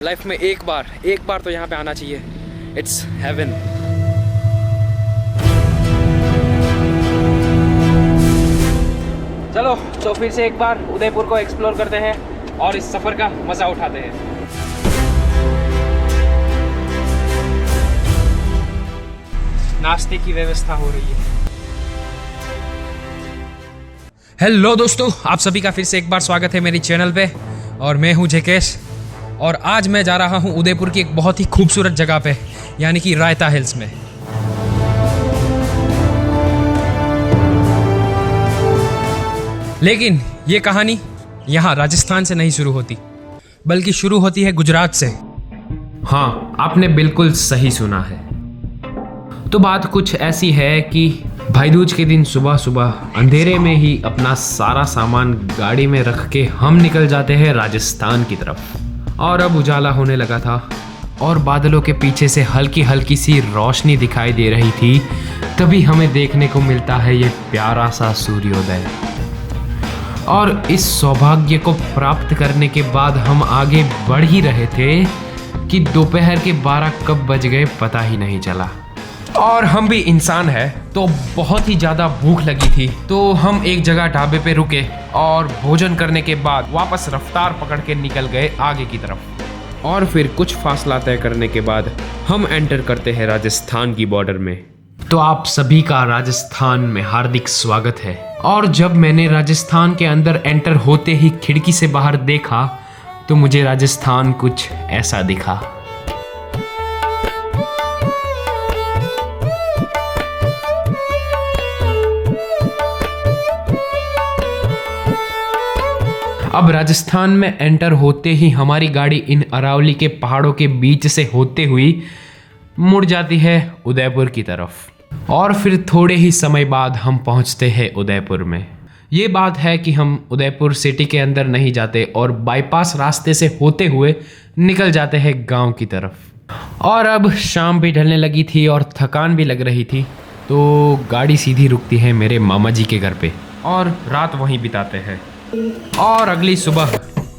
Life में एक बार तो यहाँ पे आना चाहिए। It's heaven. चलो तो फिर से एक बार उदयपुर को एक्सप्लोर करते हैं और इस सफ़र का मज़ा उठाते हैं। नाश्ते की व्यवस्था हो रही है। हेलो दोस्तों, आप सभी का फिर से एक बार स्वागत है मेरी चैनल पे और मैं हूँ जेकेश। और आज मैं जा रहा हूँ उदयपुर की एक बहुत ही खूबसूरत जगह पे, यानी कि रायता हिल्स में। लेकिन ये कहानी यहाँ राजस्थान से नहीं शुरू होती, बल्कि शुरू होती है गुजरात से। हाँ, आपने बिल्कुल सही सुना है। तो बात कुछ ऐसी है कि भाई दूज के दिन सुबह सुबह अंधेरे में ही अपना सारा सामान गाड़ी में रख के हम निकल जाते हैं राजस्थान की तरफ। और अब उजाला होने लगा था और बादलों के पीछे से हल्की हल्की सी रोशनी दिखाई दे रही थी। तभी हमें देखने को मिलता है ये प्यारा सा सूर्योदय। और इस सौभाग्य को प्राप्त करने के बाद हम आगे बढ़ ही रहे थे कि दोपहर के 12 कब बज गए पता ही नहीं चला। और हम भी इंसान हैं तो बहुत ही ज़्यादा भूख लगी थी, तो हम एक जगह ढाबे पे रुके और भोजन करने के बाद वापस रफ्तार पकड़ के निकल गए आगे की तरफ। और फिर कुछ फासला तय करने के बाद हम एंटर करते हैं राजस्थान की बॉर्डर में। तो आप सभी का राजस्थान में हार्दिक स्वागत है। और जब मैंने राजस्थान के अंदर एंटर होते ही खिड़की से बाहर देखा तो मुझे राजस्थान कुछ ऐसा दिखा। अब राजस्थान में एंटर होते ही हमारी गाड़ी इन अरावली के पहाड़ों के बीच से होते हुई मुड़ जाती है उदयपुर की तरफ। और फिर थोड़े ही समय बाद हम पहुंचते हैं उदयपुर में। ये बात है कि हम उदयपुर सिटी के अंदर नहीं जाते और बाईपास रास्ते से होते हुए निकल जाते हैं गांव की तरफ। और अब शाम भी ढलने लगी थी और थकान भी लग रही थी, तो गाड़ी सीधी रुकती है मेरे मामा जी के घर पे और रात वहीं बिताते हैं। और अगली सुबह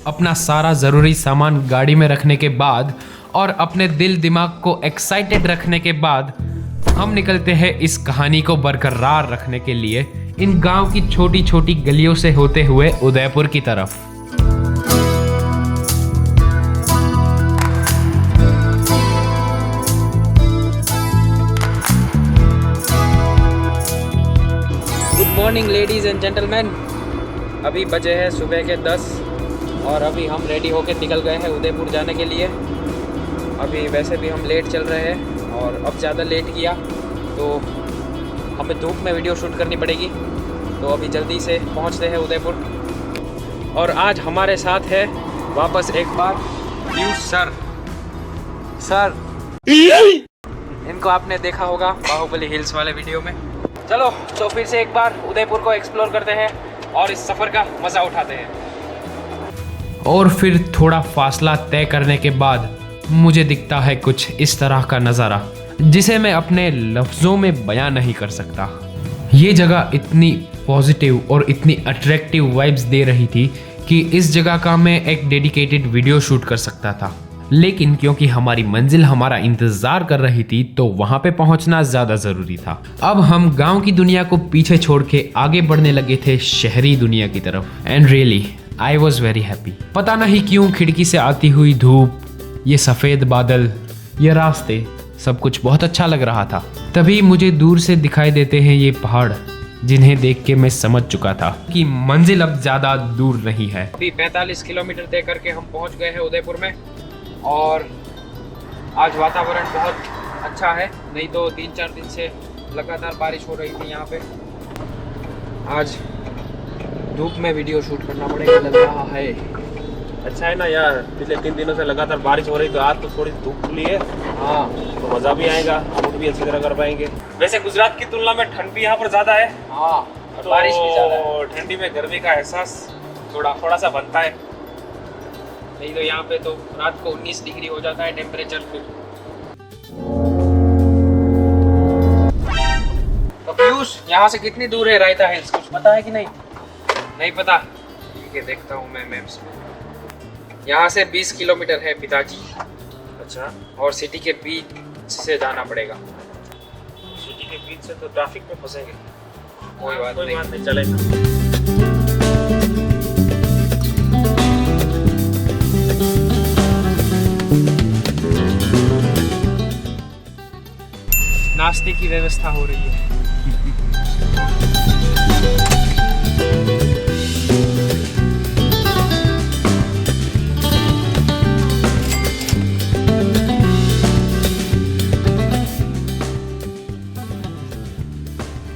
अपना सारा ज़रूरी सामान गाड़ी में रखने के बाद और अपने दिल दिमाग को एक्साइटेड रखने के बाद हम निकलते हैं इस कहानी को बरकरार रखने के लिए इन गांव की छोटी छोटी गलियों से होते हुए उदयपुर की तरफ। Good morning ladies and gentleman. अभी बजे हैं सुबह के 10 और अभी हम रेडी होकर निकल गए हैं उदयपुर जाने के लिए। अभी वैसे भी हम लेट चल रहे हैं और अब ज़्यादा लेट किया तो हमें धूप में वीडियो शूट करनी पड़ेगी, तो अभी जल्दी से पहुंचते हैं उदयपुर। और आज हमारे साथ है वापस एक बार पीयूष सर इनको आपने देखा होगा बाहुबली हिल्स वाले वीडियो में। चलो तो फिर से एक बार उदयपुर को एक्सप्लोर करते हैं और इस सफ़र का मज़ा उठाते हैं। और फिर थोड़ा फासला तय करने के बाद मुझे दिखता है कुछ इस तरह का नज़ारा जिसे मैं अपने लफ्ज़ों में बयां नहीं कर सकता। ये जगह इतनी पॉजिटिव और इतनी अट्रैक्टिव वाइब्स दे रही थी कि इस जगह का मैं एक डेडिकेटेड वीडियो शूट कर सकता था। लेकिन क्योंकि हमारी मंजिल हमारा इंतजार कर रही थी तो वहां पे पहुंचना ज्यादा जरूरी था। अब हम गांव की दुनिया को पीछे छोड़ के आगे बढ़ने लगे थे शहरी दुनिया की तरफ। And really I was very happy. पता नहीं क्यों खिड़की से आती हुई धूप, ये सफेद बादल, ये रास्ते, सब कुछ बहुत अच्छा लग रहा था। तभी मुझे दूर से दिखाई देते हैं ये पहाड़, जिन्हें देख के मैं समझ चुका था कि मंजिल अब ज्यादा दूर नहीं है। अभी 45 किलोमीटर तय करके हम पहुंच गए हैं उदयपुर में। और आज वातावरण बहुत अच्छा है, नहीं तो 3-4 दिन से लगातार बारिश हो रही थी यहाँ पे। आज धूप में वीडियो शूट करना पड़ेगा लग रहा है। अच्छा है ना यार, पिछले 3 दिनों से लगातार बारिश हो रही, तो आज तो थोड़ी धूप खुली है। हाँ, तो मज़ा भी आएगा, शूट भी अच्छी तरह कर पाएंगे। वैसे गुजरात की तुलना में ठंड भी यहाँ पर ज़्यादा है। हाँ, तो बारिश भी ज़्यादा है। ठंडी में गर्मी का एहसास थोड़ा सा बनता है। नहीं तो यहाँ पे तो रात को 19 डिग्री हो जाता है टेम्परेचर। फिर तो पीयूष, यहाँ से कितनी दूर है रायता हिल्स, कुछ पता है कि नहीं? नहीं पता। ठीक है, देखता हूँ मैं मैप्स में। यहाँ से 20 किलोमीटर है पिताजी, अच्छा, और सिटी के बीच से जाना पड़ेगा। सिटी के बीच से तो ट्रैफिक में फंसेंगे। कोई बात नहीं, चलेगा। नाश्ते की व्यवस्था हो रही है।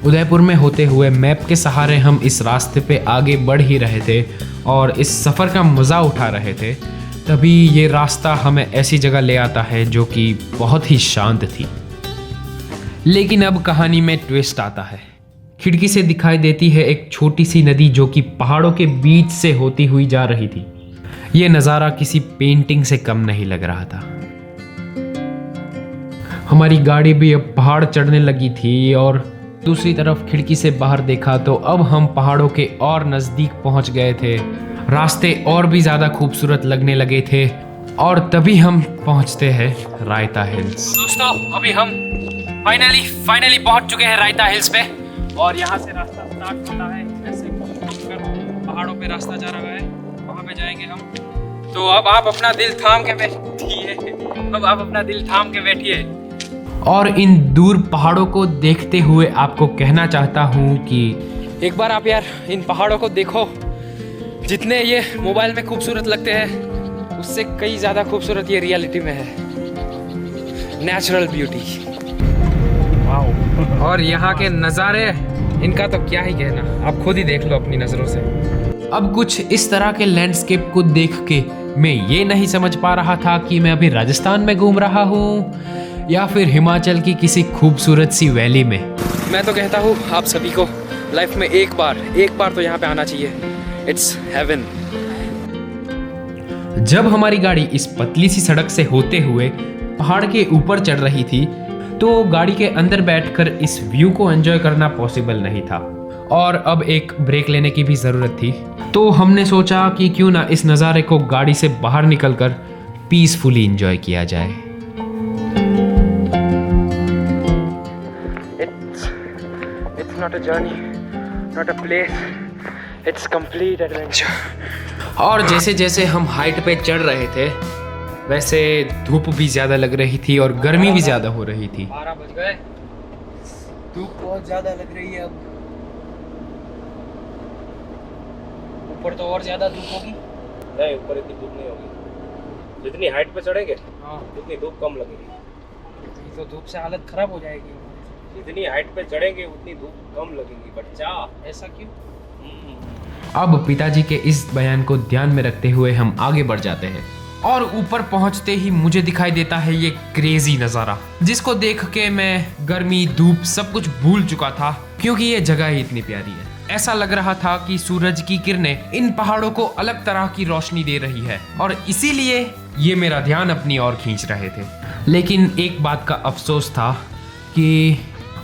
उदयपुर में होते हुए मैप के सहारे हम इस रास्ते पे आगे बढ़ ही रहे थे और इस सफ़र का मज़ा उठा रहे थे। तभी ये रास्ता हमें ऐसी जगह ले आता है जो कि बहुत ही शांत थी। लेकिन अब कहानी में ट्विस्ट आता है। खिड़की से दिखाई देती है एक छोटी सी नदी जो कि पहाड़ों के बीच से होती हुई जा रही थी। ये नज़ारा किसी पेंटिंग से कम नहीं लग रहा था। हमारी गाड़ी भी अब पहाड़ चढ़ने लगी थी और दूसरी तरफ खिड़की से बाहर देखा तो अब हम पहाड़ों के और नज़दीक पहुंच गए थे। रास्ते और भी ज़्यादा खूबसूरत लगने लगे थे और तभी हम पहुंचते हैं रायता हिल्स। दोस्तों, अभी हम फाइनली पहुंच चुके हैं रायता हिल्स पे, और यहाँ से रास्ता स्टार्ट होता है। ऐसे पहाड़ों पे रास्ता जा रहा है, वहाँ पे जाएंगे हम। तो अब आप अपना दिल थाम के बैठिए। और इन दूर पहाड़ों को देखते हुए आपको कहना चाहता हूँ कि एक बार आप यार इन पहाड़ों को देखो। जितने ये मोबाइल में खूबसूरत लगते हैं, उससे कई ज़्यादा खूबसूरत ये रियलिटी में है। Natural beauty. और यहाँ के नज़ारे, इनका तो क्या ही कहना, आप खुद ही देख लो अपनी नज़रों से। अब कुछ इस तरह के लैंडस्केप को देख के मैं ये नहीं समझ पा रहा था कि मैं अभी राजस्थान में घूम रहा हूँ या फिर हिमाचल की किसी खूबसूरत सी वैली में। मैं तो कहता हूँ आप सभी को लाइफ में एक बार तो यहाँ पे आना चाहिए। It's heaven. जब हमारी गाड़ी इस पतली सी सड़क से होते हुए पहाड़ के ऊपर चढ़ रही थी तो गाड़ी के अंदर बैठकर इस व्यू को एंजॉय करना पॉसिबल नहीं था और अब एक ब्रेक लेने की भी ज़रूरत थी। तो हमने सोचा कि क्यों ना इस नज़ारे को गाड़ी से बाहर निकलकर पीसफुली एंजॉय किया जाए। It's not a journey, not a place, it's complete adventure. और जैसे जैसे हम हाइट पे चढ़ रहे थे वैसे धूप भी ज़्यादा लग रही थी और गर्मी भी ज़्यादा हो रही थी। 12 बज गए, धूप बहुत ज़्यादा लग रही है। अब ऊपर तो और ज़्यादा धूप होगी। नहीं, ऊपर इतनी धूप नहीं होगी। जितनी हाइट पे चढ़ेंगे उतनी धूप कम लगेगी। तो धूप से हालत खराब हो जाएगी। जितनी हाइट पे चढ़ेंगे उतनी धूप कम लगेगी बच्चा। ऐसा क्यों? अब पिताजी के इस बयान को ध्यान में रखते हुए हम आगे बढ़ जाते हैं और ऊपर पहुंचते ही मुझे दिखाई देता है ये क्रेजी नज़ारा, जिसको देख के मैं गर्मी, धूप सब कुछ भूल चुका था क्योंकि ये जगह ही इतनी प्यारी है। ऐसा लग रहा था कि सूरज की किरणें इन पहाड़ों को अलग तरह की रोशनी दे रही है और इसीलिए ये मेरा ध्यान अपनी ओर खींच रहे थे। लेकिन एक बात का अफसोस था कि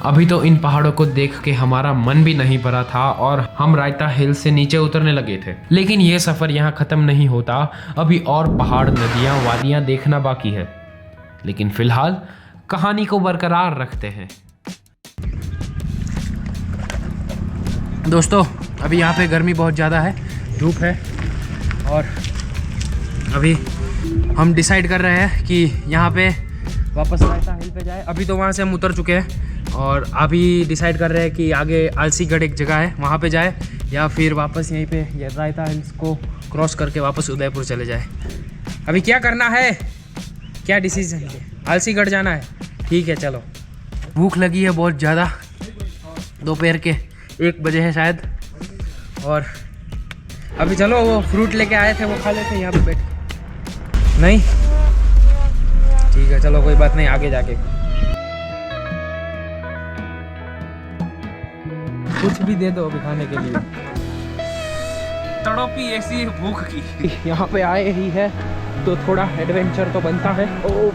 अभी तो इन पहाड़ों को देख के हमारा मन भी नहीं भरा था और हम रायता हिल से नीचे उतरने लगे थे। लेकिन ये सफ़र यहाँ ख़त्म नहीं होता, अभी और पहाड़, नदियाँ, वादियाँ देखना बाकी है। लेकिन फ़िलहाल कहानी को बरकरार रखते हैं। दोस्तों, अभी यहाँ पे गर्मी बहुत ज़्यादा है, धूप है, और अभी हम डिसाइड कर रहे हैं कि यहाँ पे वापस रायता हिल पे जाए। अभी तो वहाँ से हम उतर चुके हैं और अभी डिसाइड कर रहे हैं कि आगे आलसीगढ़ एक जगह है, वहाँ पे जाए या फिर वापस यहीं पे ये रायता हिल्स को क्रॉस करके वापस उदयपुर चले जाए। अभी क्या करना है, क्या डिसीजन है? आलसीगढ़ जाना है, ठीक है चलो। भूख लगी है बहुत ज़्यादा, दोपहर के 1 बजे है शायद, और अभी चलो वो फ्रूट लेके आए थे वो खा लेते हैं यहाँ पे बैठ के। नहीं, ठीक है चलो, कोई बात नहीं, आगे जाके कुछ भी दे दो अभी खाने के लिए। तड़पी ऐसी भूख की। यहाँ पे आए ही है तो थोड़ा एडवेंचर तो बनता है। ओ